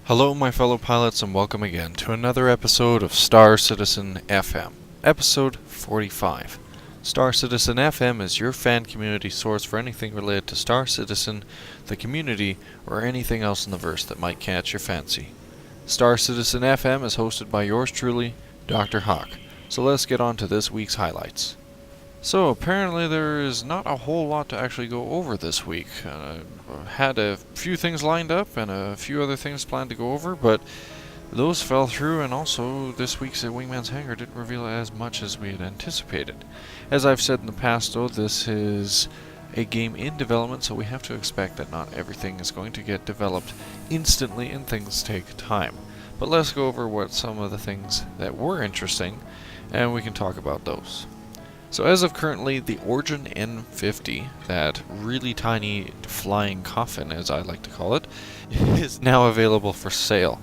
Hello, my fellow pilots, and welcome again to another episode of Star Citizen FM, episode 45. Star Citizen FM is your fan community source for anything related to Star Citizen, the community, or anything else in the verse that might catch your fancy. Star Citizen FM is hosted by yours truly, Dr. Hawk. So let's get on to this week's highlights. So apparently there is not a whole lot to actually go over this week. Had a few things lined up and a few other things planned to go over, but those fell through, and also this week's Wingman's Hangar didn't reveal as much as we had anticipated. As I've said in the past though, this is a game in development, so we have to expect that not everything is going to get developed instantly and things take time. But let's go over what some of the things that were interesting, and we can talk about those. So as of currently, the Origin M50, that really tiny flying coffin as I like to call it, is now available for sale.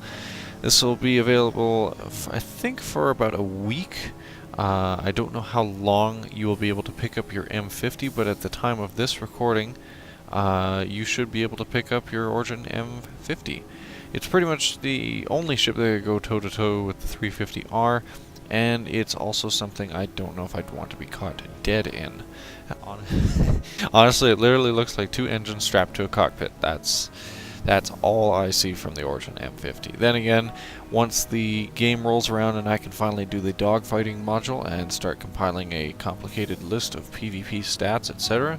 This will be available, I think, for about a week. I don't know how long you will be able to pick up your M50, but at the time of this recording, you should be able to pick up your Origin M50. It's pretty much the only ship that can go toe-to-toe with the 350R, and it's also something I don't know if I'd want to be caught dead in. Honestly, it literally looks like two engines strapped to a cockpit. That's all I see from the Origin M50. Then again, once the game rolls around and I can finally do the dogfighting module and start compiling a complicated list of PvP stats, etc.,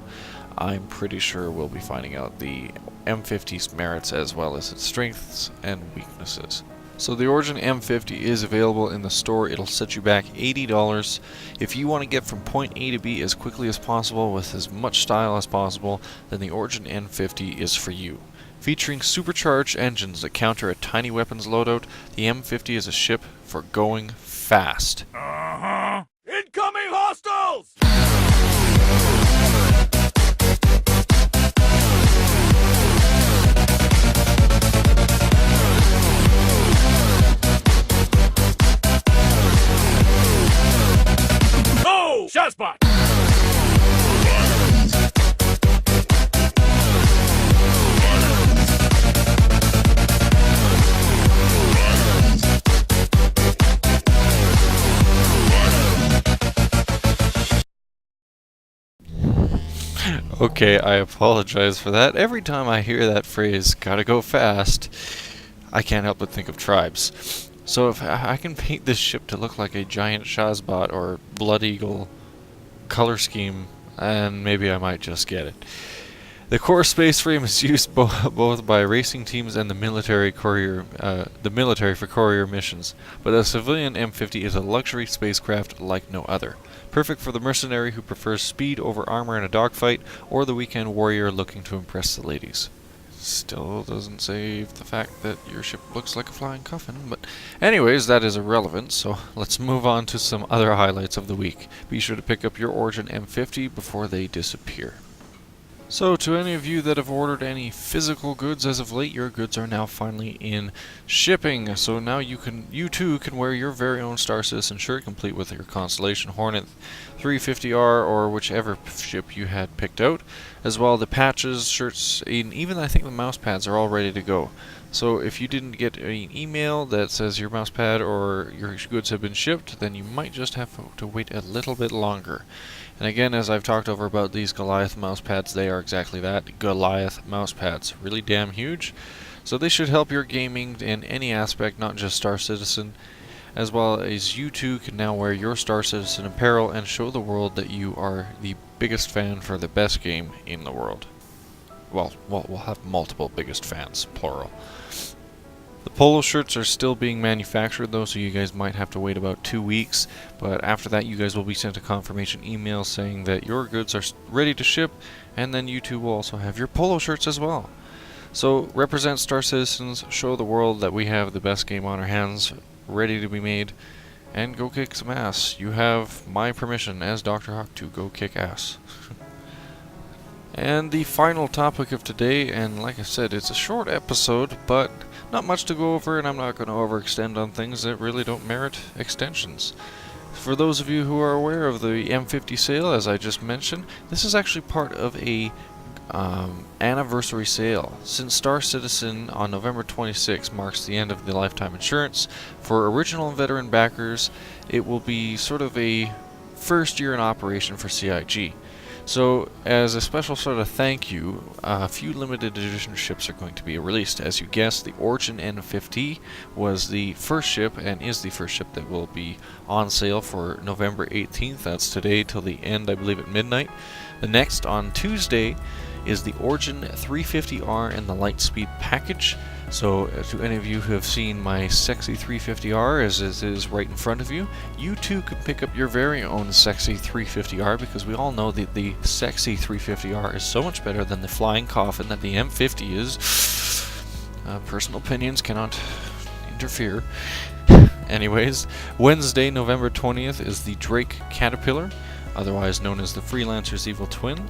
I'm pretty sure we'll be finding out the M50's merits as well as its strengths and weaknesses. So the Origin M50 is available in the store. It'll set you back $80. If you want to get from point A to B as quickly as possible with as much style as possible, then the Origin M50 is for you. Featuring supercharged engines that counter a tiny weapons loadout, the M50 is a ship for going fast. Incoming hostiles! Shot spot! Okay, I apologize for that. Every time I hear that phrase, gotta go fast, I can't help but think of tribes. So if I can paint this ship to look like a giant Shazbot or Blood Eagle color scheme, and maybe I might just get it. The core space frame is used both by racing teams and the military for courier missions, but the civilian M50 is a luxury spacecraft like no other, perfect for the mercenary who prefers speed over armor in a dogfight, or the weekend warrior looking to impress the ladies. Still doesn't save the fact that your ship looks like a flying coffin, but anyways, that is irrelevant, so let's move on to some other highlights of the week. Be sure to pick up your Origin M50 before they disappear. So, to any of you that have ordered any physical goods as of late, your goods are now finally in shipping. So now you too can wear your very own Star Citizen shirt, complete with your Constellation Hornet 350R or whichever ship you had picked out. As well, the patches, shirts, and even I think the mouse pads are all ready to go. So if you didn't get an email that says your mouse pad or your goods have been shipped, then you might just have to wait a little bit longer. And again, as I've talked over about these Goliath mouse pads, they are exactly that, Goliath mouse pads. Really damn huge. So they should help your gaming in any aspect, not just Star Citizen, as well as you too can now wear your Star Citizen apparel and show the world that you are the biggest fan for the best game in the world. Well, we'll have multiple biggest fans, plural. The polo shirts are still being manufactured though, so you guys might have to wait about 2 weeks, but after that you guys will be sent a confirmation email saying that your goods are ready to ship, and then you too will also have your polo shirts as well. So represent Star Citizens, show the world that we have the best game on our hands, ready to be made, and go kick some ass. You have my permission as Dr. Hawk to go kick ass. And the final topic of today, and like I said, it's a short episode, but not much to go over, and I'm not going to overextend on things that really don't merit extensions. For those of you who are aware of the M50 sale, as I just mentioned, this is actually part of a anniversary sale. Since Star Citizen on November 26 marks the end of the lifetime insurance, for original and veteran backers, it will be sort of a first year in operation for CIG. So, as a special sort of thank you, a few limited edition ships are going to be released. As you guessed, the Origin M50 was the first ship, and is the first ship that will be on sale for November 18th. That's today till the end, I believe, at midnight. The next, on Tuesday, is the Origin 350R and the Lightspeed package. So, to any of you who have seen my sexy 350R, as it is right in front of you, you too could pick up your very own sexy 350R, because we all know that the sexy 350R is so much better than the flying coffin that the M50 is. Personal opinions cannot interfere. Anyways, Wednesday, November 20th, is the Drake Caterpillar, otherwise known as the Freelancer's Evil Twin.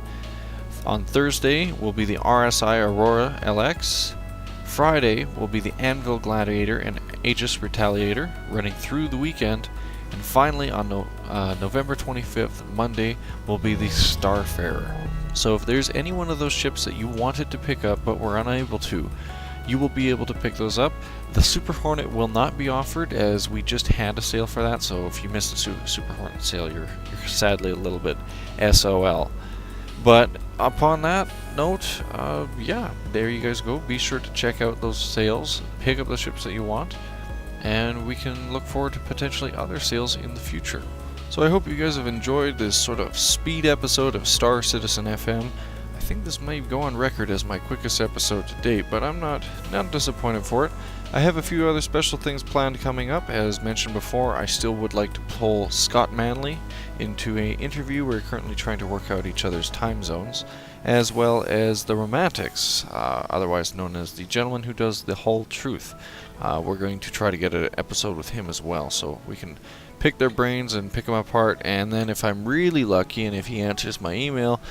On Thursday will be the RSI Aurora LX. Friday will be the Anvil Gladiator and Aegis Retaliator, running through the weekend. And finally, on November 25th, Monday, will be the Starfarer. So if there's any one of those ships that you wanted to pick up but were unable to, you will be able to pick those up. The Super Hornet will not be offered, as we just had a sale for that, so if you missed the Super Hornet sale, you're sadly a little bit SOL. But upon that note, yeah, there you guys go. Be sure to check out those sales, pick up the ships that you want, and we can look forward to potentially other sales in the future. So I hope you guys have enjoyed this sort of speed episode of Star Citizen FM. I think this may go on record as my quickest episode to date, but I'm not disappointed for it. I have a few other special things planned coming up. As mentioned before, I still would like to pull Scott Manley into an interview. We're currently trying to work out each other's time zones, as well as the Romantics, otherwise known as the gentleman who does the whole truth. We're going to try to get an episode with him as well, so we can pick their brains and pick them apart, and then if I'm really lucky and if he answers my email,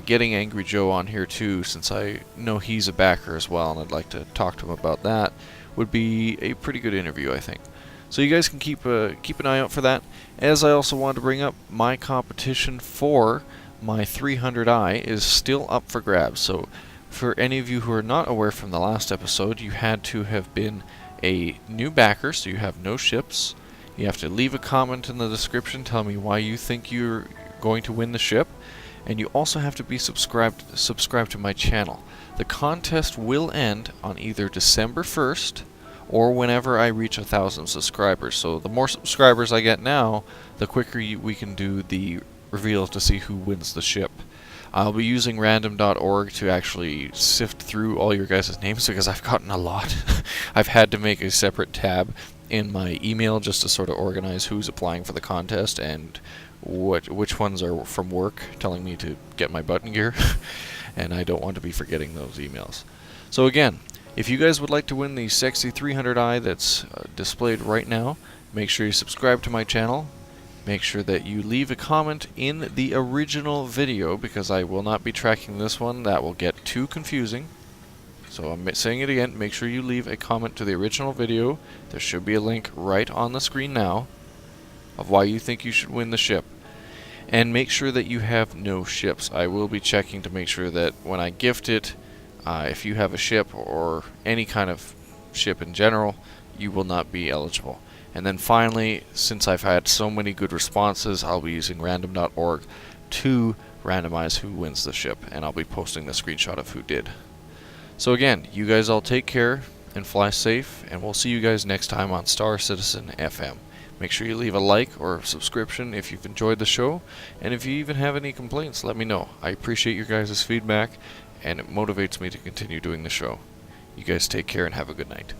getting Angry Joe on here too, since I know he's a backer as well and I'd like to talk to him about that, would be a pretty good interview, I think. So you guys can keep an eye out for that. As I also wanted to bring up, my competition for my 300i is still up for grabs. So for any of you who are not aware from the last episode, you had to have been a new backer, so you have no ships. You have to leave a comment in the description telling me why you think you're going to win the ship, and you also have to be subscribed to my channel. The contest will end on either December 1st or whenever I reach 1,000 subscribers. So the more subscribers I get now, the quicker we can do the reveal to see who wins the ship. I'll be using random.org to actually sift through all your guys' names, because I've gotten a lot. I've had to make a separate tab in my email just to sort of organize who's applying for the contest and which ones are from work telling me to get my button gear, and I don't want to be forgetting those emails. So again, if you guys would like to win the sexy 300i that's displayed right now, make sure you subscribe to my channel. Make sure that you leave a comment in the original video, because I will not be tracking this one. That will get too confusing. So I'm saying it again, make sure you leave a comment to the original video. There should be a link right on the screen now of why you think you should win the ship. And make sure that you have no ships. I will be checking to make sure that when I gift it, if you have a ship or any kind of ship in general, you will not be eligible. And then finally, since I've had so many good responses, I'll be using random.org to randomize who wins the ship, and I'll be posting the screenshot of who did. So again, you guys all take care and fly safe, and we'll see you guys next time on Star Citizen FM. Make sure you leave a like or subscription if you've enjoyed the show, and if you even have any complaints, let me know. I appreciate your guys' feedback, and it motivates me to continue doing the show. You guys take care and have a good night.